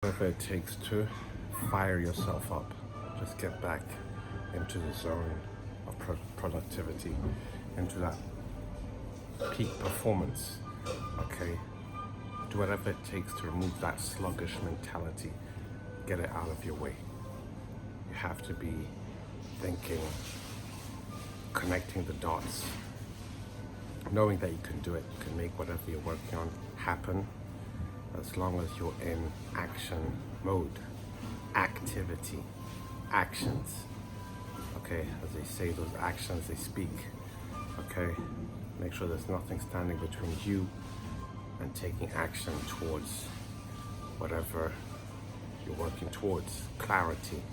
whatever it takes to fire yourself up. Just get back into the zone of productivity, into that peak performance, okay? Do whatever it takes to remove that sluggish mentality. Get it out of your way. You have to be thinking, connecting the dots, knowing that you can do it. You can make whatever you're working on happen as long as you're in action mode, activity, actions. Okay, as they say, those actions, they speak. Okay, make sure there's nothing standing between you and taking action towards whatever you're working towards. Clarity.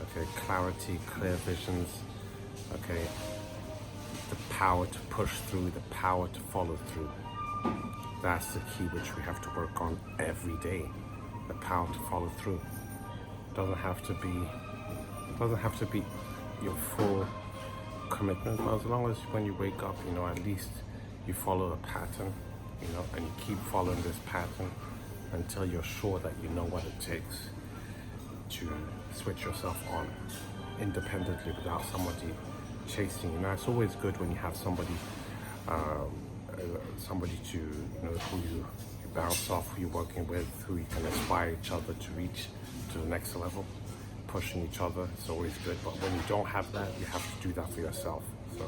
Okay, clarity, clear visions. Okay, the power to push through, the power to follow through. That's the key which we have to work on every day. The power to follow through. Doesn't have to be your full commitment, but as long as when you wake up, at least you follow a pattern, and you keep following this pattern until you're sure that you know what it takes to switch yourself on independently without somebody chasing you. Now, it's always good when you have somebody to, who you bounce off, who you're working with, who you can inspire each other to reach to the next level, pushing each other. It's always good. But when you don't have that, you have to do that for yourself. So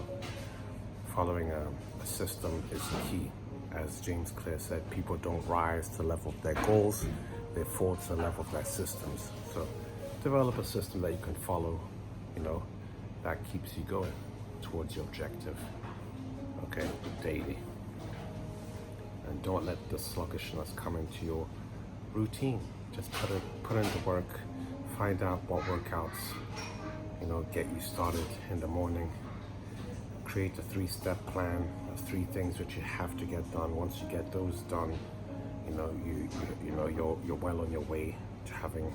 following a system is the key. As James Clear said, people don't rise to the level of their goals, they fall to the level of their systems. So develop a system that you can follow, that keeps you going towards your objective, okay, daily. And don't let the sluggishness come into your routine. Just put in the work, find out what workouts, get you started in the morning. Create a 3-step plan of 3 things which you have to get done. Once you get those done, you're well on your way to having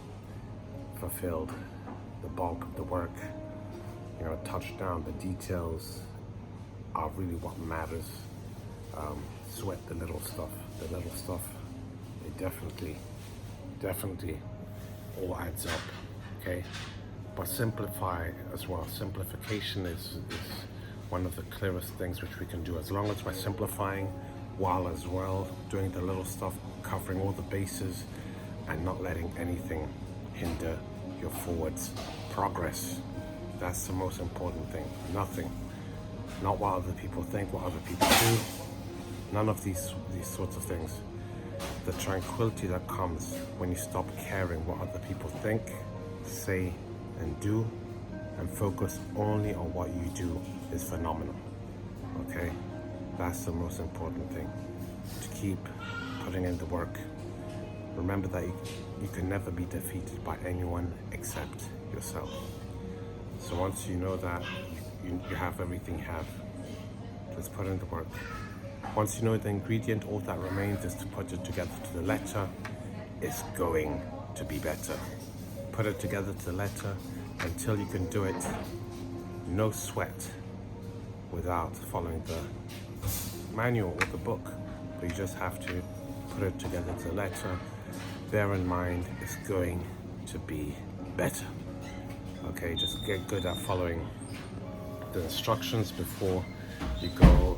fulfilled the bulk of the work. Touchdown. The details are really what matters. Sweat the little stuff. The little stuff, it definitely all adds up. Okay, but simplify as well. Simplification is one of the clearest things which we can do, as long as we're simplifying while as well doing the little stuff, covering all the bases and not letting anything hinder your forwards progress. That's the most important thing. Nothing. Not what other people think, what other people do. None of these sorts of things. The tranquility that comes when you stop caring what other people think, say, and do, and focus only on what you do is phenomenal. Okay? That's the most important thing. To keep putting in the work. Remember that you can never be defeated by anyone except yourself. So once you know that you have everything you have, just put in the work. Once you know the ingredient, all that remains is to put it together to the letter. It's going to be better. Put it together to the letter until you can do it. No sweat without following the manual or the book, but you just have to put it together to the letter. Bear in mind, it's going to be better. Okay, just get good at following the instructions before you go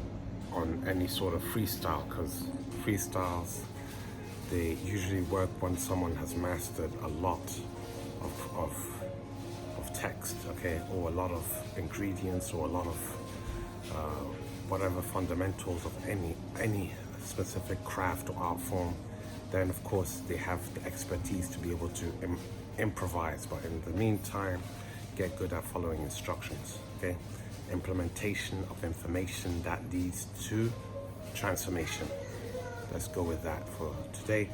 on any sort of freestyle, because freestyles, they usually work when someone has mastered a lot of text, okay, or a lot of ingredients, or a lot of whatever fundamentals of any specific craft or art form. Then of course they have the expertise to be able to improvise, but in the meantime, get good at following instructions. Okay, implementation of information that leads to transformation. Let's go with that for today.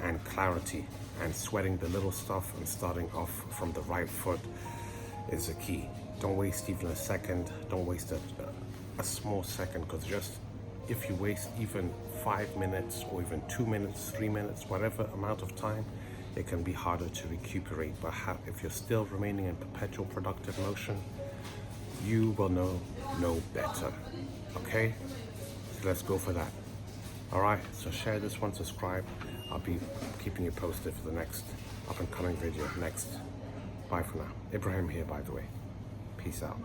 And clarity, and sweating the little stuff and starting off from the right foot is the key. Don't waste even a second. Don't waste a small second, because just if you waste even 5 minutes or even 2 minutes, 3 minutes, whatever amount of time, it can be harder to recuperate. But if you're still remaining in perpetual productive motion, you will know better. Okay, so let's go for that. All right, so share this one, subscribe. I'll be keeping you posted for the next up and coming video next. Bye for now. Ibrahim here, by the way. Peace out.